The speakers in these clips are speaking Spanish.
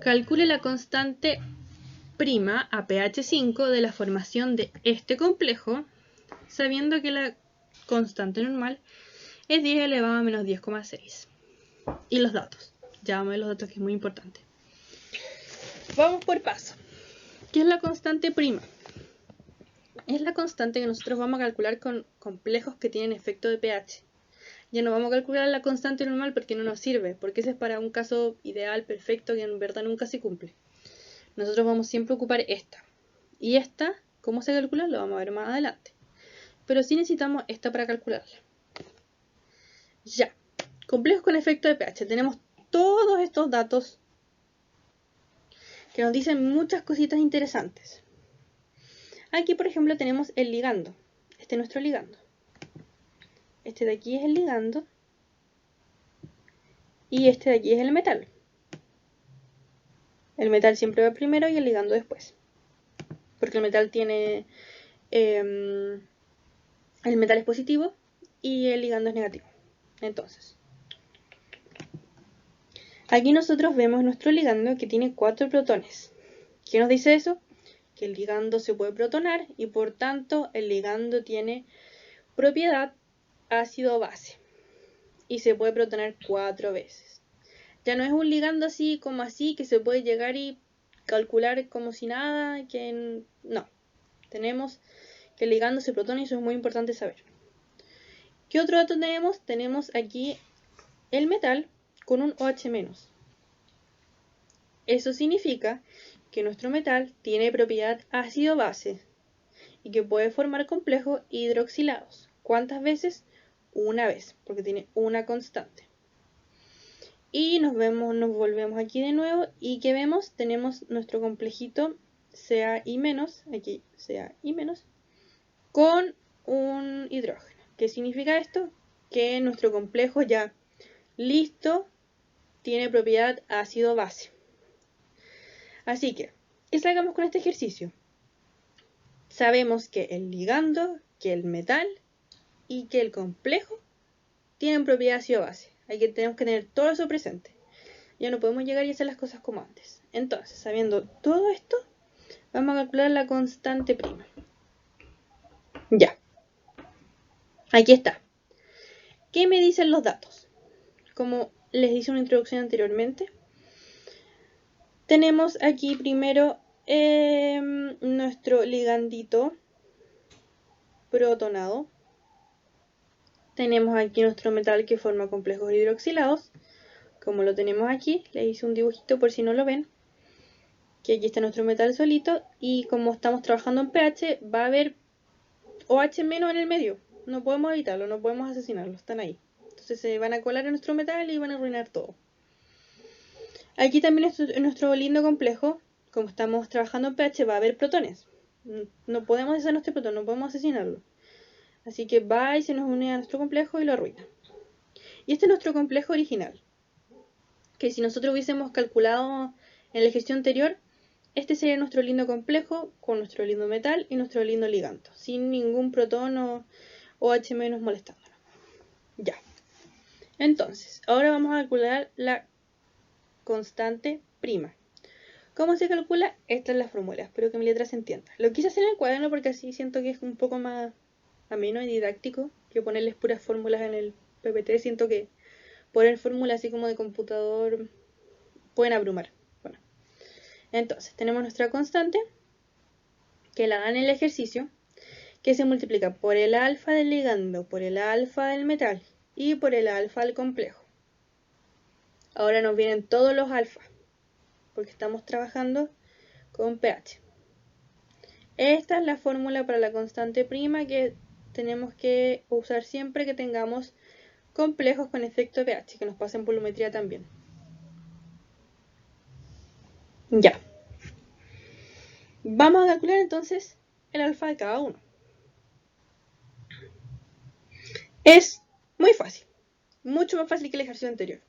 Calcule la constante prima a pH 5 de la formación de este complejo, sabiendo que la constante normal es 10 elevado a menos 10,6. Y los datos. Ya vamos a ver los datos, que es muy importante. Vamos por paso. ¿Qué es la constante prima? Es la constante que nosotros vamos a calcular con complejos que tienen efecto de pH. Ya no vamos a calcular la constante normal porque no nos sirve, porque ese es para un caso ideal, perfecto, que en verdad nunca se cumple. Nosotros vamos siempre a ocupar esta. Y esta, ¿cómo se calcula? Lo vamos a ver más adelante. Pero sí necesitamos esta para calcularla. Ya. Complejos con efecto de pH. Tenemos todos estos datos que nos dicen muchas cositas interesantes. Aquí, por ejemplo, tenemos el ligando. Este es nuestro ligando. Este de aquí es el ligando. Y este de aquí es el metal. El metal siempre va primero y el ligando después. Porque el metal tiene... el metal es positivo y el ligando es negativo. Entonces, aquí nosotros vemos nuestro ligando que tiene 4 protones. ¿Qué nos dice eso? Que el ligando se puede protonar y por tanto el ligando tiene propiedad ácido-base. Y se puede protonar 4 veces. Ya no es un ligando así como así que se puede llegar y calcular como si nada, que no. Tenemos que el ligando se protona y eso es muy importante saber. ¿Qué otro dato tenemos? Tenemos aquí el metal con un OH-. Eso significa que nuestro metal tiene propiedad ácido-base y que puede formar complejos hidroxilados. ¿Cuántas veces? Una vez, porque tiene una constante. Y nos volvemos aquí de nuevo y ¿qué vemos? Tenemos nuestro complejito CaI-, aquí CaI-, con un hidrógeno. ¿Qué significa esto? Que nuestro complejo ya listo tiene propiedad ácido-base. Así que, ¿qué sacamos con este ejercicio? Sabemos que el ligando, que el metal y que el complejo tienen propiedad ácido-base. Tenemos que tener todo eso presente. Ya no podemos llegar y hacer las cosas como antes. Entonces, sabiendo todo esto, vamos a calcular la constante prima. Ya. Aquí está. ¿Qué me dicen los datos? Como les hice una introducción anteriormente, tenemos aquí primero nuestro ligandito protonado. Tenemos aquí nuestro metal que forma complejos hidroxilados. Como lo tenemos aquí, les hice un dibujito por si no lo ven. Que aquí está nuestro metal solito. Y como estamos trabajando en pH, va a haber OH- en el medio. No podemos evitarlo, no podemos asesinarlo, están ahí. Entonces se van a colar en nuestro metal y van a arruinar todo. Aquí también en nuestro lindo complejo, como estamos trabajando en pH, va a haber protones. No podemos hacer nuestro protón, no podemos asesinarlo. Así que va y se nos une a nuestro complejo y lo arruina. Y este es nuestro complejo original. Que si nosotros hubiésemos calculado en el ejercicio anterior, este sería nuestro lindo complejo con nuestro lindo metal y nuestro lindo ligando. Sin ningún protón o OH- molestándonos. Ya. Entonces, ahora vamos a calcular la constante prima. ¿Cómo se calcula? Esta es la fórmula, espero que mi letra se entienda. Lo quise hacer en el cuaderno porque así siento que es un poco más ameno y didáctico que ponerles puras fórmulas en el PPT. Siento que poner fórmulas así como de computador pueden abrumar. Bueno, entonces tenemos nuestra constante que la dan en el ejercicio, que se multiplica por el alfa del ligando, por el alfa del metal y por el alfa del complejo. Ahora nos vienen todos los alfas, porque estamos trabajando con pH. Esta es la fórmula para la constante prima que tenemos que usar siempre que tengamos complejos con efecto pH, que nos pasa en volumetría también. Ya. Vamos a calcular entonces el alfa de cada uno. Es muy fácil, mucho más fácil que el ejercicio anterior.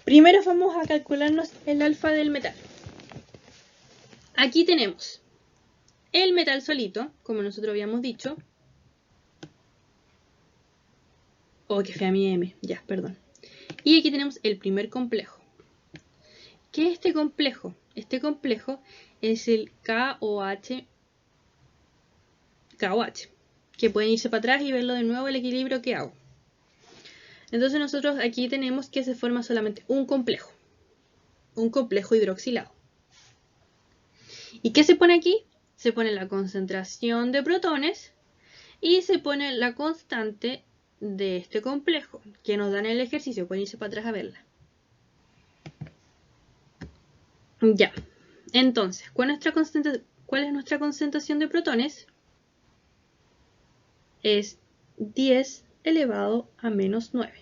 Primero vamos a calcularnos el alfa del metal. Aquí tenemos el metal solito, como nosotros habíamos dicho. Oh, que fea mi M, ya, perdón. Y aquí tenemos el primer complejo, ¿Qué es este complejo? Este complejo es el KOH, que pueden irse para atrás y verlo de nuevo el equilibrio que hago. Entonces nosotros aquí tenemos que se forma solamente un complejo hidroxilado. ¿Y qué se pone aquí? Se pone la concentración de protones y se pone la constante de este complejo que nos da en el ejercicio. Pueden irse para atrás a verla. Ya, entonces, ¿cuál es nuestra concentración de protones? Es 10 elevado a menos 9.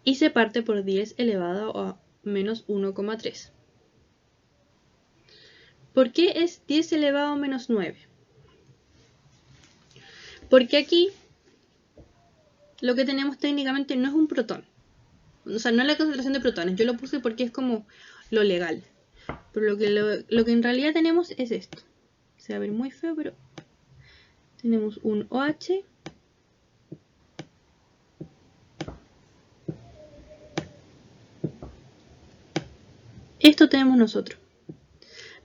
Y se parte por 10 elevado a menos 1,3. ¿Por qué es 10 elevado a menos 9? Porque aquí lo que tenemos técnicamente no es un protón. O sea, no es la concentración de protones. Yo lo puse porque es como lo legal. Pero lo que en realidad tenemos es esto. Se va a ver muy feo, pero tenemos un OH. Esto tenemos nosotros.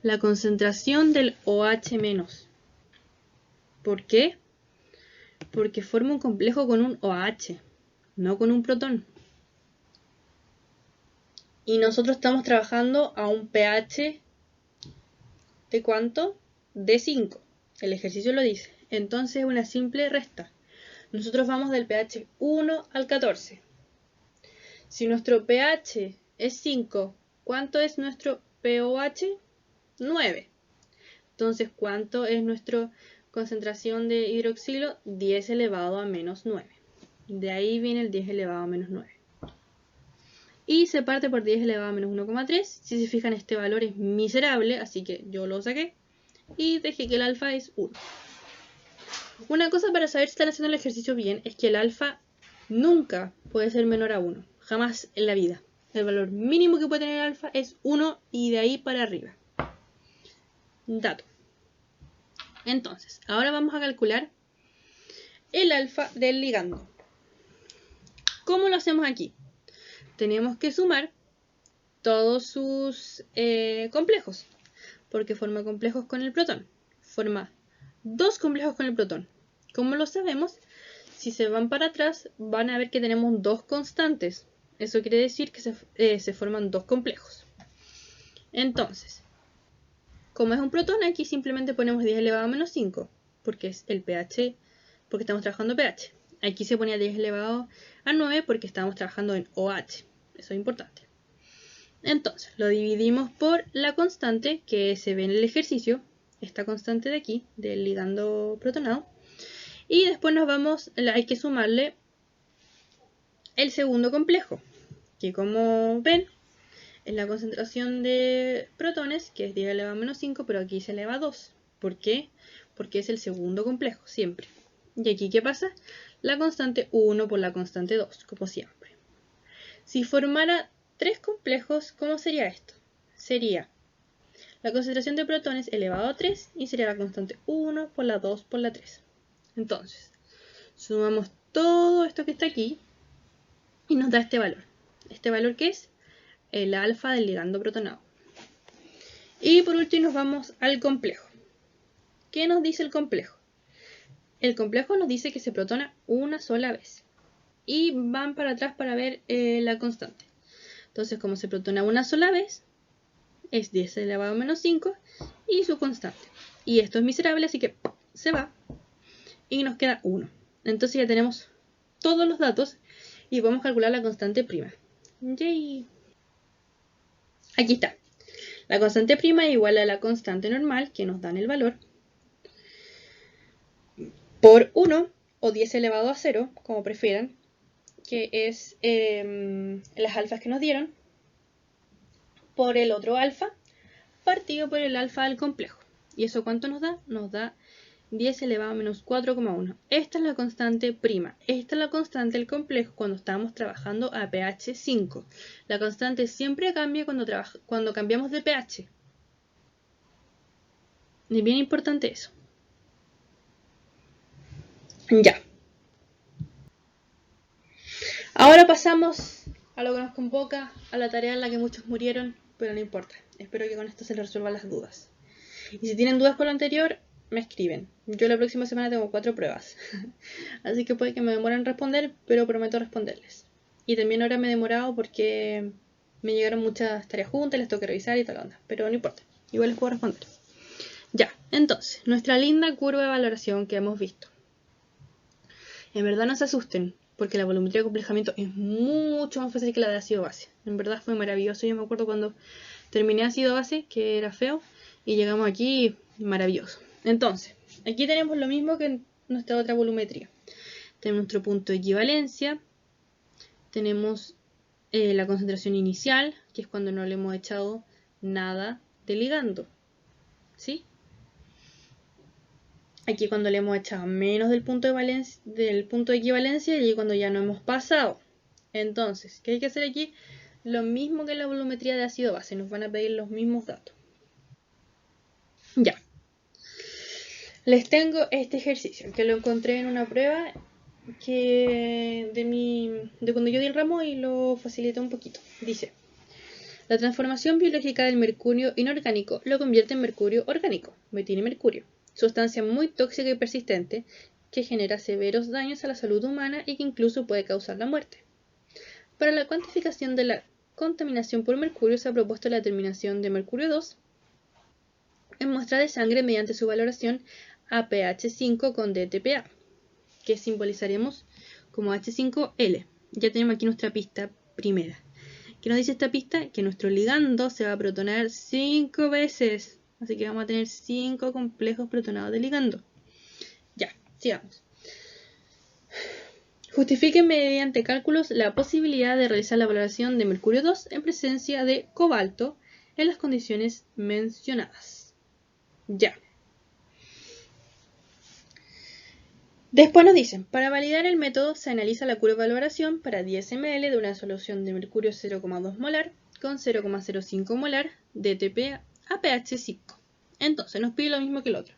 La concentración del OH-. ¿Por qué? Porque forma un complejo con un OH, no con un protón. Y nosotros estamos trabajando a un pH ¿de cuánto? De 5. El ejercicio lo dice. Entonces es una simple resta. Nosotros vamos del pH 1 al 14. Si nuestro pH es 5, ¿cuánto es nuestro pOH? 9. Entonces, ¿cuánto es nuestra concentración de hidroxilo? 10 elevado a menos 9. De ahí viene el 10 elevado a menos 9. Y se parte por 10 elevado a menos 1,3. Si se fijan, este valor es miserable, así que yo lo saqué. Y dejé que el alfa es 1. Una cosa para saber si están haciendo el ejercicio bien es que el alfa nunca puede ser menor a 1. Jamás en la vida. El valor mínimo que puede tener el alfa es 1 y de ahí para arriba. Dato. Entonces, ahora vamos a calcular el alfa del ligando. ¿Cómo lo hacemos aquí? Tenemos que sumar todos sus complejos, porque forma complejos con el protón. Forma 2 complejos con el protón. ¿Cómo lo sabemos? Si se van para atrás, van a ver que tenemos 2 constantes. Eso quiere decir que se forman 2 complejos. Entonces, como es un protón, aquí simplemente ponemos 10 elevado a menos 5, porque es el pH, porque estamos trabajando pH. Aquí se ponía 10 elevado a 9 porque estamos trabajando en OH. Eso es importante. Entonces, lo dividimos por la constante que se ve en el ejercicio, esta constante de aquí, del ligando protonado. Y después hay que sumarle el segundo complejo, que como ven, es la concentración de protones, que es 10 elevado a menos 5, pero aquí se eleva a 2. ¿Por qué? Porque es el segundo complejo, siempre. Y aquí, ¿qué pasa? La constante 1 por la constante 2, como siempre. Si formara 3 complejos, ¿cómo sería esto? Sería la concentración de protones elevado a 3 y sería la constante 1 por la 2 por la 3. Entonces, sumamos todo esto que está aquí y nos da este valor. ¿Este valor qué es? El alfa del ligando protonado. Y por último nos vamos al complejo. ¿Qué nos dice el complejo? El complejo nos dice que se protona una sola vez. Y van para atrás para ver la constante. Entonces, como se protona una sola vez, es 10 elevado a menos 5 y su constante. Y esto es miserable, así que se va. Y nos queda 1. Entonces ya tenemos todos los datos y vamos a calcular la constante prima. ¡Yay! Aquí está. La constante prima es igual a la constante normal, que nos dan el valor, por 1 o 10 elevado a 0, como prefieran, que es las alfas que nos dieron, por el otro alfa, partido por el alfa del complejo. ¿Y eso cuánto nos da? Nos da 10 elevado a menos 4,1. Esta es la constante prima. Esta es la constante del complejo cuando estamos trabajando a pH 5. La constante siempre cambia cuando cambiamos de pH. Es bien importante eso. Ya. Ahora pasamos a lo que nos convoca, a la tarea en la que muchos murieron, pero no importa. Espero que con esto se les resuelvan las dudas. Y si tienen dudas con lo anterior, me escriben. Yo la próxima semana tengo 4 pruebas. Así que puede que me demoren en responder, pero prometo responderles. Y también ahora me he demorado porque me llegaron muchas tareas juntas, les tengo que revisar y tal onda. Pero no importa, igual les puedo responder. Ya, entonces, nuestra linda curva de valoración que hemos visto. En verdad no se asusten, porque la volumetría de acomplejamiento es mucho más fácil que la de ácido base. En verdad fue maravilloso. Yo me acuerdo cuando terminé ácido base, que era feo, y llegamos aquí, maravilloso. Entonces, aquí tenemos lo mismo que en nuestra otra volumetría. Tenemos nuestro punto de equivalencia, tenemos la concentración inicial, que es cuando no le hemos echado nada de ligando, ¿sí? Aquí cuando le hemos echado menos del punto de equivalencia y cuando ya no hemos pasado. Entonces, ¿qué hay que hacer aquí? Lo mismo que en la volumetría de ácido base, nos van a pedir los mismos datos. Ya. Les tengo este ejercicio, que lo encontré en una prueba de cuando yo di el ramo y lo facilité un poquito. Dice, la transformación biológica del mercurio inorgánico lo convierte en mercurio orgánico, metilmercurio, sustancia muy tóxica y persistente que genera severos daños a la salud humana y que incluso puede causar la muerte. Para la cuantificación de la contaminación por mercurio se ha propuesto la determinación de mercurio 2 en muestra de sangre mediante su valoración a pH 5 con DTPA, que simbolizaremos como H5L. Ya tenemos aquí nuestra pista primera. ¿Qué nos dice esta pista? Que nuestro ligando se va a protonar 5 veces. Así que vamos a tener 5 complejos protonados de ligando. Ya, sigamos. Justifiquen mediante cálculos la posibilidad de realizar la valoración de mercurio 2 en presencia de cobalto en las condiciones mencionadas. Ya. Después nos dicen, para validar el método se analiza la curva de valoración para 10 ml de una solución de mercurio 0,2 molar con 0,05 molar de TP a pH 5. Entonces nos pide lo mismo que el otro.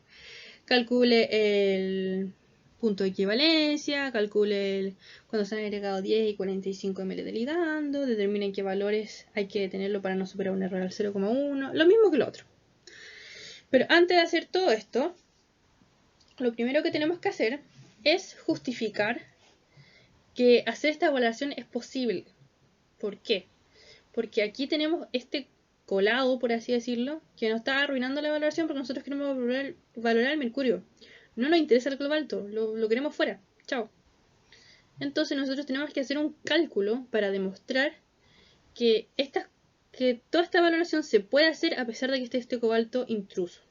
Calcule el punto de equivalencia, calcule cuando se han agregado 10 y 45 ml de ligando, determinen qué valores hay que tenerlo para no superar un error al 0,1, lo mismo que el otro. Pero antes de hacer todo esto, lo primero que tenemos que hacer es justificar que hacer esta evaluación es posible. ¿Por qué? Porque aquí tenemos este colado, por así decirlo, que nos está arruinando la evaluación porque nosotros queremos valorar el mercurio. No nos interesa el cobalto, lo queremos fuera. Chao. Entonces nosotros tenemos que hacer un cálculo para demostrar que toda esta valoración se puede hacer a pesar de que esté este cobalto intruso.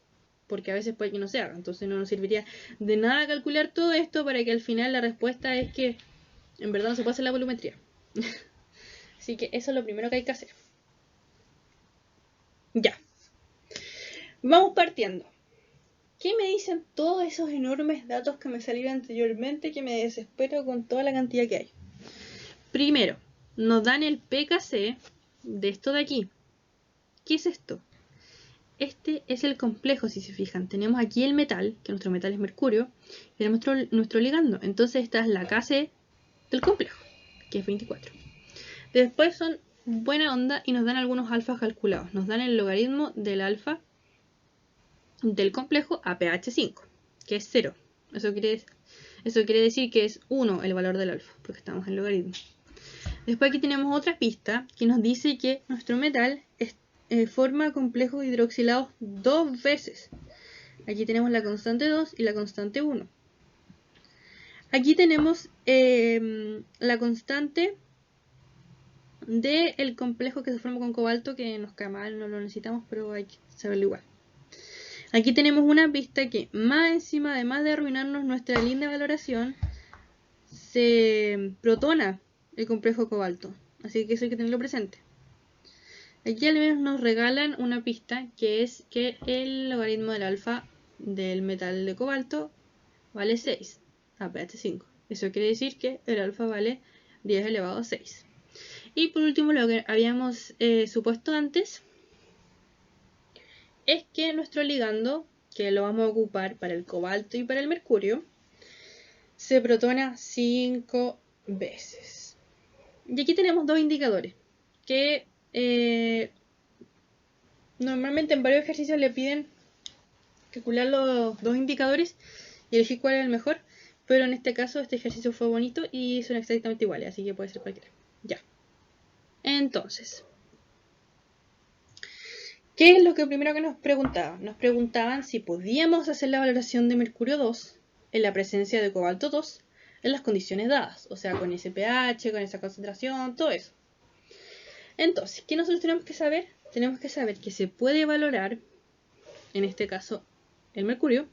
Porque a veces puede que no se haga. Entonces no nos serviría de nada calcular todo esto para que al final la respuesta es que en verdad no se puede hacer la volumetría. Así que eso es lo primero que hay que hacer. Ya. Vamos partiendo. ¿Qué me dicen todos esos enormes datos que me salieron anteriormente que me desespero con toda la cantidad que hay? Primero, nos dan el pKc de esto de aquí. ¿Qué es esto? Este es el complejo, si se fijan. Tenemos aquí el metal, que nuestro metal es mercurio, y tenemos nuestro ligando. Entonces esta es la Kc del complejo, que es 24. Después son buena onda y nos dan algunos alfas calculados. Nos dan el logaritmo del alfa del complejo a pH 5, que es 0. Eso quiere decir que es 1 el valor del alfa, porque estamos en logaritmo. Después aquí tenemos otra pista que nos dice que nuestro metal forma complejos hidroxilados 2 veces. Aquí tenemos la constante 2 y la constante 1. Aquí tenemos la constante del complejo que se forma con cobalto, que nos cae mal, no lo necesitamos, pero hay que saberlo igual. Aquí tenemos una pista que más encima, además de arruinarnos nuestra linda valoración, se protona el complejo cobalto. Así que eso hay que tenerlo presente. Aquí al menos nos regalan una pista que es que el logaritmo del alfa del metal de cobalto vale 6 a pH 5. Eso quiere decir que el alfa vale 10 elevado a 6. Y por último, lo que habíamos supuesto antes es que nuestro ligando, que lo vamos a ocupar para el cobalto y para el mercurio, se protona 5 veces. Y aquí tenemos dos indicadores que normalmente en varios ejercicios le piden calcular los dos indicadores y elegir cuál es el mejor, pero en este caso este ejercicio fue bonito y son exactamente iguales, así que puede ser cualquiera. Ya. Entonces, ¿qué es lo que primero que nos preguntaban? Nos preguntaban si podíamos hacer la valoración de mercurio 2 en la presencia de cobalto 2 en las condiciones dadas, o sea, con ese pH, con esa concentración, todo eso. Entonces, ¿qué nosotros tenemos que saber? Tenemos que saber que se puede valorar, en este caso, el mercurio,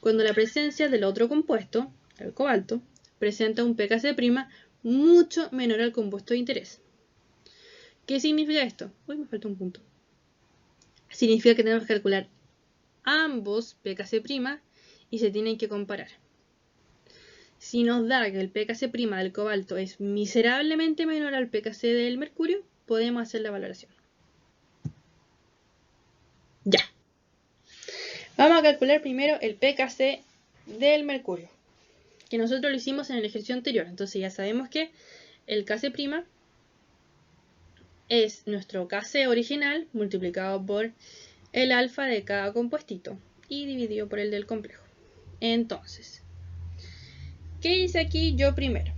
cuando la presencia del otro compuesto, el cobalto, presenta un pKc' mucho menor al compuesto de interés. ¿Qué significa esto? Uy, me falta un punto. Significa que tenemos que calcular ambos pKc' y se tienen que comparar. Si nos da que el pKc' del cobalto es miserablemente menor al pKc del mercurio, podemos hacer la valoración. Ya. Vamos a calcular primero el pKc del mercurio, que nosotros lo hicimos en el ejercicio anterior. Entonces ya sabemos que el Kc' es nuestro Kc original multiplicado por el alfa de cada compuestito y dividido por el del complejo. Entonces, ¿qué hice aquí yo primero?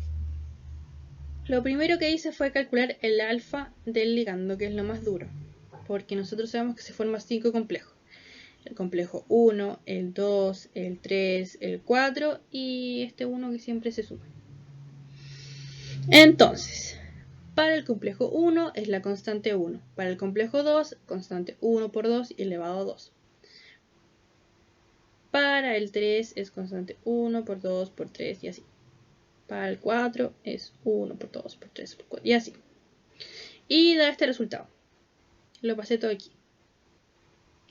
Lo primero que hice fue calcular el alfa del ligando, que es lo más duro, porque nosotros sabemos que se forman 5 complejos. El complejo 1, el 2, el 3, el 4 y este 1 que siempre se suma. Entonces, para el complejo 1 es la constante 1. Para el complejo 2, constante 1 por 2 elevado a 2. Para el 3 es constante 1 por 2 por 3 y así. Para el 4 es 1 por 2 por 3 por 4 y así. Y da este resultado. Lo pasé todo aquí.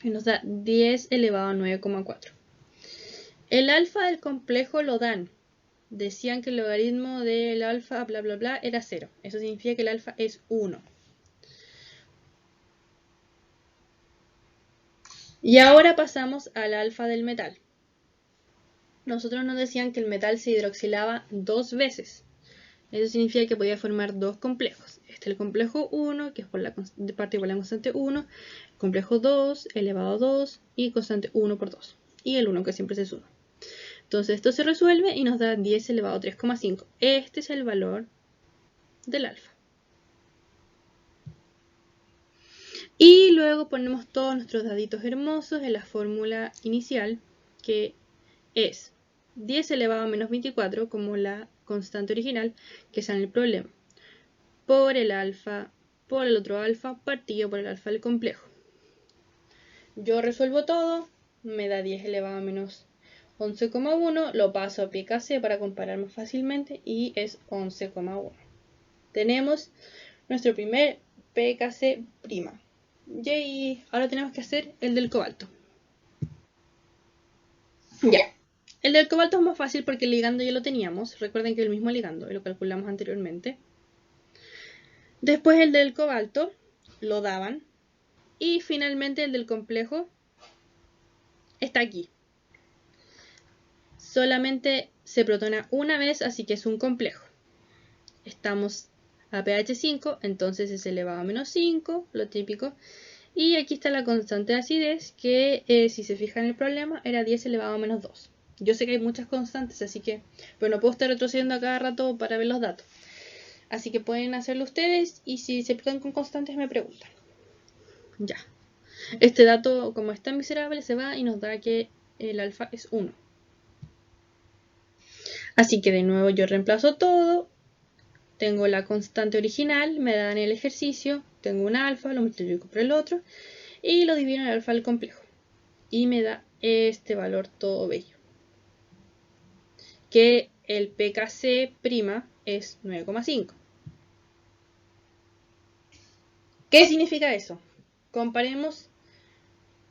Y nos da 10 elevado a 9,4. El alfa del complejo lo dan. Decían que el logaritmo del alfa, bla, bla, bla, era 0. Eso significa que el alfa es 1. Y ahora pasamos al alfa del metal. Nosotros nos decían que el metal se hidroxilaba 2 veces. Eso significa que podía formar 2 complejos. Este es el complejo 1, que es por la parte igual a la constante 1. Complejo 2 elevado a 2 y constante 1 por 2. Y el 1 que siempre se suma. Entonces esto se resuelve y nos da 10 elevado a 3,5. Este es el valor del alfa. Y luego ponemos todos nuestros daditos hermosos en la fórmula inicial, que es 10 elevado a menos 24, como la constante original que está en el problema, por el alfa, por el otro alfa, partido por el alfa del complejo. Yo resuelvo todo, me da 10 elevado a menos 11,1, lo paso a pKc para comparar más fácilmente y es 11,1. Tenemos nuestro primer pKc'. Y ahora tenemos que hacer el del cobalto. Ya. El del cobalto es más fácil porque el ligando ya lo teníamos. Recuerden que el mismo ligando, y lo calculamos anteriormente. Después el del cobalto lo daban. Y finalmente el del complejo está aquí. Solamente se protona una vez, así que es un complejo. Estamos a pH 5, entonces es elevado a menos 5, lo típico. Y aquí está la constante de acidez, que si se fijan en el problema era 10 elevado a menos 2. Yo sé que hay muchas constantes, así que, pero no puedo estar retrocediendo a cada rato para ver los datos. Así que pueden hacerlo ustedes y si se pierden con constantes me preguntan. Ya. Este dato, como es tan miserable, se va y nos da que el alfa es 1. Así que de nuevo yo reemplazo todo. Tengo la constante original, me dan el ejercicio, tengo un alfa, lo multiplico por el otro y lo divido en el alfa del complejo. Y me da este valor todo bello. Que el pKc' es 9,5. ¿Qué significa eso? Comparemos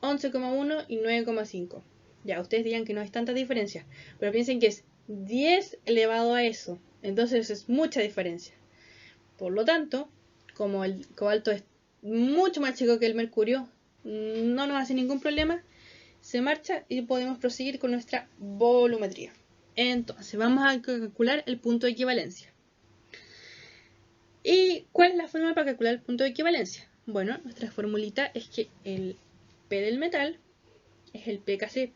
11,1 y 9,5. Ya, ustedes digan que no es tanta diferencia, pero piensen que es 10 elevado a eso. Entonces es mucha diferencia. Por lo tanto, como el cobalto es mucho más chico que el mercurio, no nos hace ningún problema, se marcha y podemos proseguir con nuestra volumetría. Entonces, vamos a calcular el punto de equivalencia. ¿Y cuál es la forma para calcular el punto de equivalencia? Bueno, nuestra formulita es que el P del metal es el pKc'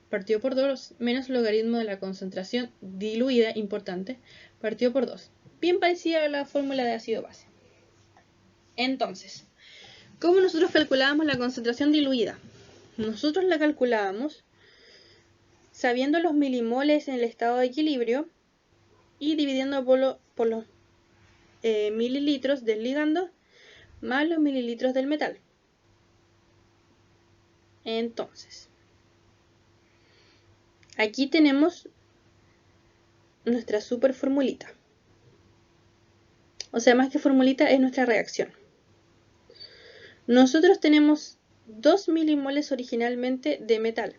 partido por 2 menos logaritmo de la concentración diluida importante partido por 2. Bien parecida a la fórmula de ácido base. Entonces, ¿cómo nosotros calculábamos la concentración diluida? Nosotros la calculábamos sabiendo los milimoles en el estado de equilibrio y dividiendo por los mililitros del ligando más los mililitros del metal. Entonces, aquí tenemos nuestra super formulita. O sea, más que formulita, es nuestra reacción. Nosotros tenemos 2 milimoles originalmente de metal.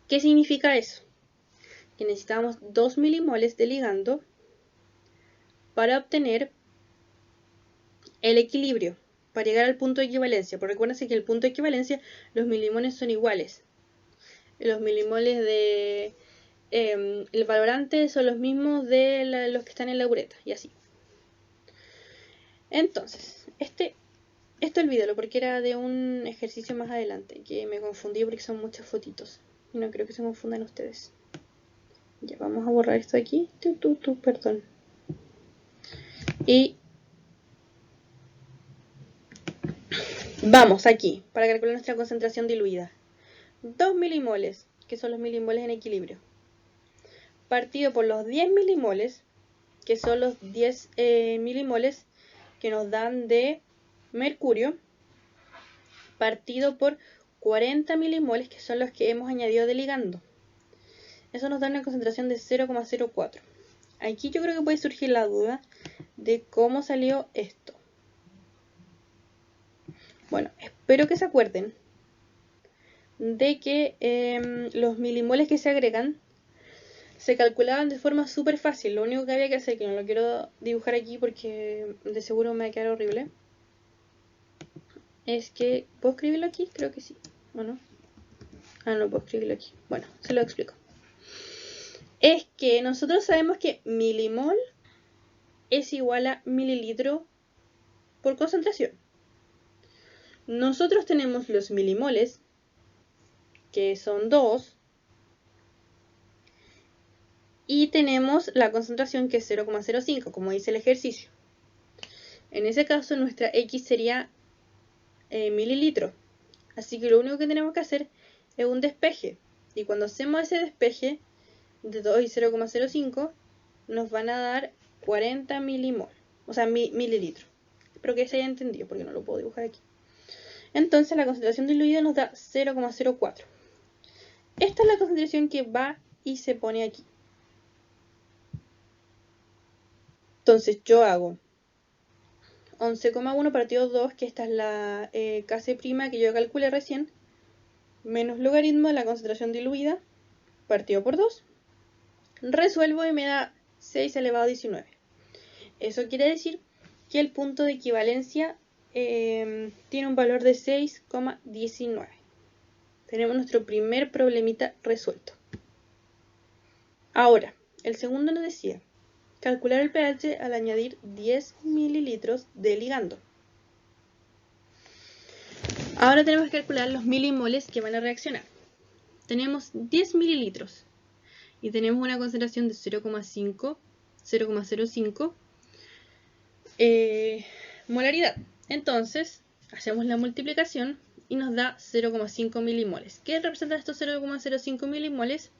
¿Qué significa eso? Que necesitamos 2 milimoles de ligando para obtener el equilibrio, para llegar al punto de equivalencia. Porque recuérdense que el punto de equivalencia, los milimoles son iguales. Los milimoles de el valorante son los mismos de los que están en la ureta, y así. Entonces, esto olvídalo porque era de un ejercicio más adelante, que me confundí porque son muchas fotitos. Y no creo que se confundan ustedes. Ya, vamos a borrar esto de aquí. Perdón. Y vamos aquí, para calcular nuestra concentración diluida. 2 milimoles, que son los milimoles en equilibrio, partido por los 10 milimoles, que son los 10 milimoles que nos dan de mercurio, partido por 40 milimoles, que son los que hemos añadido de ligando. Eso nos da una concentración de 0,04. Aquí yo creo que puede surgir la duda de cómo salió esto. Bueno, espero que se acuerden de que los milimoles que se agregan se calculaban de forma súper fácil. Lo único que había que hacer, que no lo quiero dibujar aquí porque de seguro me va a quedar horrible, es que... ¿Puedo escribirlo aquí? Creo que sí. ¿O no? Ah, no puedo escribirlo aquí. Bueno, se lo explico. Es que nosotros sabemos que milimol es igual a mililitro por concentración. Nosotros tenemos los milimoles, que son 2, y tenemos la concentración, que es 0,05, como dice el ejercicio. En ese caso, nuestra X sería mililitro. Así que lo único que tenemos que hacer es un despeje. Y cuando hacemos ese despeje de 2 y 0,05, nos van a dar 40 milimol. O sea, mililitros. Espero que se haya entendido, porque no lo puedo dibujar aquí. Entonces la concentración diluida nos da 0,04. Esta es la concentración que va y se pone aquí. Entonces yo hago 11,1 partido 2, que esta es la Kc' que yo calculé recién, menos logaritmo de la concentración diluida, partido por 2. Resuelvo y me da 6 elevado a 19. Eso quiere decir que el punto de equivalencia tiene un valor de 6,19. Tenemos nuestro primer problemita resuelto. Ahora, el segundo nos decía calcular el pH al añadir 10 mililitros de ligando. Ahora tenemos que calcular los milimoles que van a reaccionar. Tenemos 10 mililitros y tenemos una concentración de 0,05 molaridad. Entonces, hacemos la multiplicación y nos da 0,5 milimoles. ¿Qué representan estos 0,05 milimoles?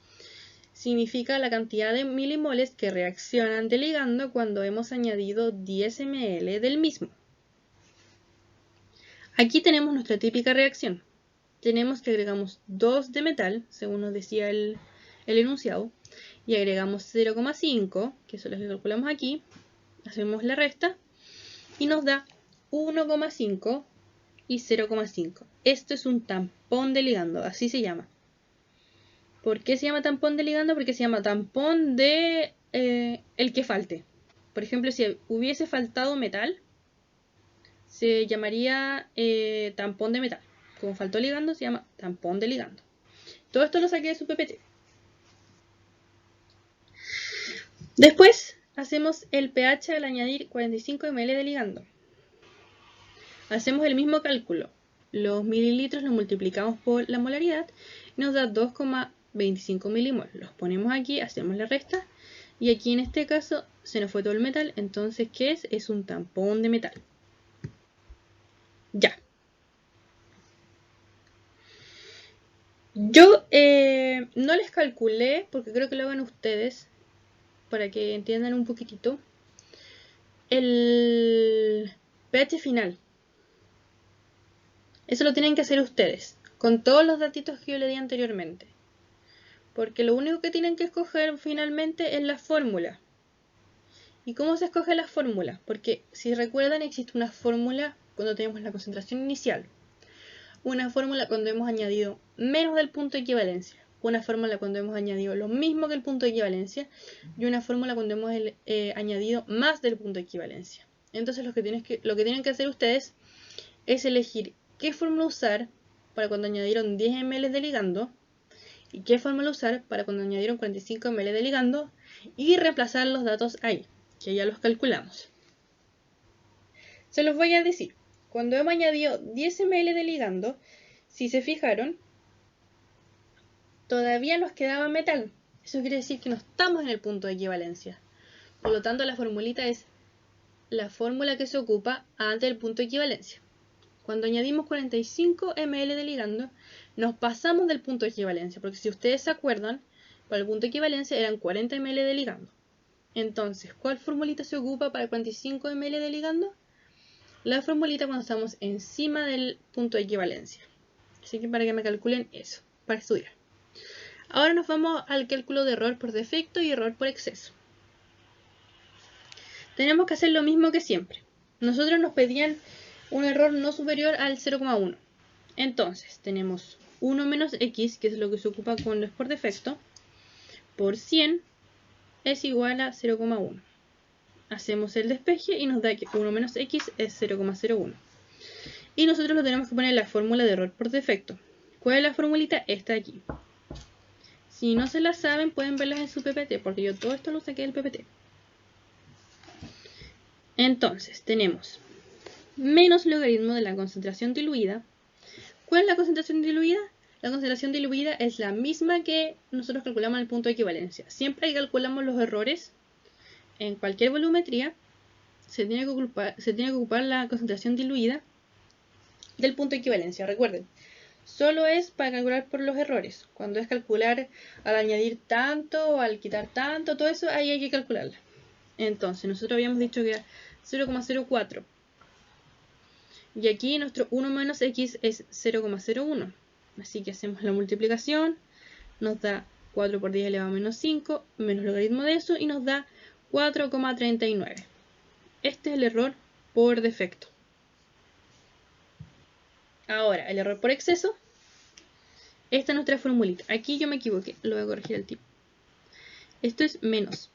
Significa la cantidad de milimoles que reaccionan de ligando cuando hemos añadido 10 ml del mismo. Aquí tenemos nuestra típica reacción. Tenemos que agregamos 2 de metal, según nos decía el enunciado, y agregamos 0,5, que son las que calculamos aquí, hacemos la resta, y nos da 1,5 y 0,5. Esto es un tampón de ligando, así se llama. ¿Por qué se llama tampón de ligando? Porque se llama tampón de el que falte. Por ejemplo, si hubiese faltado metal, se llamaría tampón de metal. Como faltó ligando, se llama tampón de ligando. Todo esto lo saqué de su PPT. Después hacemos el pH al añadir 45 ml de ligando. Hacemos el mismo cálculo. Los mililitros los multiplicamos por la molaridad y nos da 2,25 milimol. Los ponemos aquí, hacemos la resta y aquí en este caso se nos fue todo el metal. Entonces, ¿qué es? Es un tampón de metal. Ya. Yo no les calculé, porque creo que lo hagan ustedes, para que entiendan un poquitito, el pH final. Eso lo tienen que hacer ustedes, con todos los datitos que yo le di anteriormente. Porque lo único que tienen que escoger finalmente es la fórmula. ¿Y cómo se escoge la fórmula? Porque si recuerdan, existe una fórmula cuando tenemos la concentración inicial, una fórmula cuando hemos añadido menos del punto de equivalencia, una fórmula cuando hemos añadido lo mismo que el punto de equivalencia y una fórmula cuando hemos añadido más del punto de equivalencia. Entonces lo que tienen que hacer ustedes es elegir qué fórmula usar para cuando añadieron 10 ml de ligando y qué fórmula usar para cuando añadieron 45 ml de ligando y reemplazar los datos ahí, que ya los calculamos. Se los voy a decir. Cuando hemos añadido 10 ml de ligando, si se fijaron, todavía nos quedaba metal. Eso quiere decir que no estamos en el punto de equivalencia. Por lo tanto, la formulita es la fórmula que se ocupa antes del punto de equivalencia. Cuando añadimos 45 ml de ligando, nos pasamos del punto de equivalencia, porque si ustedes se acuerdan, para el punto de equivalencia eran 40 ml de ligando. Entonces, ¿cuál formulita se ocupa para 45 ml de ligando? La formulita cuando estamos encima del punto de equivalencia. Así que para que me calculen eso, para estudiar. Ahora nos vamos al cálculo de error por defecto y error por exceso. Tenemos que hacer lo mismo que siempre. Nosotros nos pedían un error no superior al 0,1. Entonces, tenemos 1 menos x, que es lo que se ocupa cuando es por defecto, por 100 es igual a 0,1. Hacemos el despeje y nos da que 1 menos x es 0,01. Y nosotros lo tenemos que poner en la fórmula de error por defecto. ¿Cuál es la formulita? Esta de aquí. Si no se la saben, pueden verlas en su PPT, porque yo todo esto lo saqué del PPT. Entonces, tenemos menos logaritmo de la concentración diluida. ¿Cuál es la concentración diluida? La concentración diluida es la misma que nosotros calculamos en el punto de equivalencia. Siempre que calculamos los errores en cualquier volumetría, se tiene que ocupar la concentración diluida del punto de equivalencia. Recuerden, solo es para calcular por los errores. Cuando es calcular al añadir tanto o al quitar tanto, todo eso, ahí hay que calcularla. Entonces, nosotros habíamos dicho que era 0,04. Y aquí nuestro 1 menos x es 0,01. Así que hacemos la multiplicación. Nos da 4 por 10 elevado a menos 5, menos logaritmo de eso, y nos da 4,39. Este es el error por defecto. Ahora, el error por exceso. Esta es nuestra formulita. Aquí yo me equivoqué, lo voy a corregir al tipo. Esto es menos.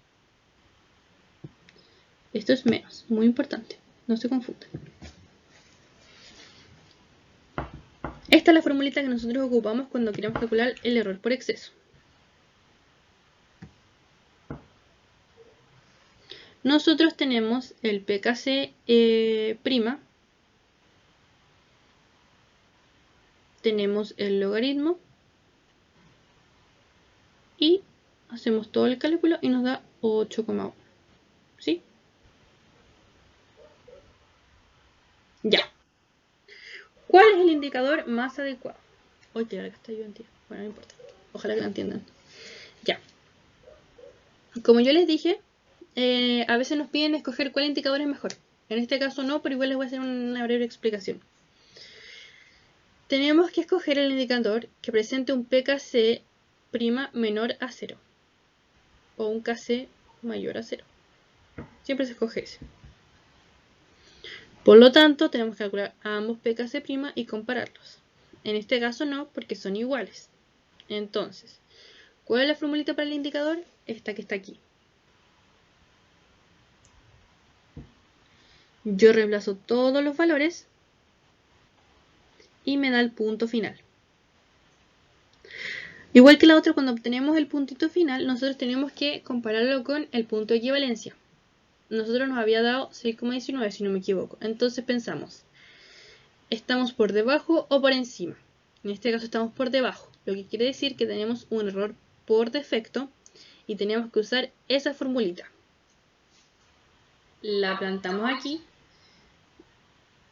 Esto es menos, muy importante, no se confundan. Esta es la formulita que nosotros ocupamos cuando queremos calcular el error por exceso. Nosotros tenemos el pKc prima, tenemos el logaritmo y hacemos todo el cálculo y nos da 8,1. ¿Sí? Ya. ¿Cuál es el indicador más adecuado? Uy, qué larga está yo en tiempo. Bueno, no importa. Ojalá que lo entiendan. Ya. Como yo les dije, a veces nos piden escoger cuál indicador es mejor. En este caso no, pero igual les voy a hacer una breve explicación. Tenemos que escoger el indicador que presente un pKc prima menor a 0 o un Kc mayor a 0. Siempre se escoge ese. Por lo tanto, tenemos que calcular ambos pKc prima y compararlos. En este caso no, porque son iguales. Entonces, ¿cuál es la formulita para el indicador? Esta que está aquí. Yo reemplazo todos los valores y me da el punto final. Igual que la otra, cuando obtenemos el puntito final, nosotros tenemos que compararlo con el punto de equivalencia. Nosotros nos había dado 6,19 si no me equivoco. Entonces pensamos, ¿estamos por debajo o por encima? En este caso estamos por debajo, lo que quiere decir que tenemos un error por defecto y tenemos que usar esa formulita. La plantamos aquí.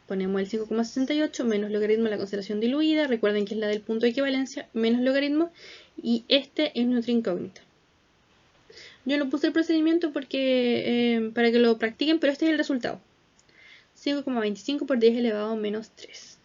Ponemos el 5,68 menos logaritmo de la concentración diluida, recuerden que es la del punto de equivalencia, menos logaritmo, y este es nuestra incógnita. Yo no puse el procedimiento porque para que lo practiquen, pero este es el resultado. 5,25 por 10 elevado a menos 3.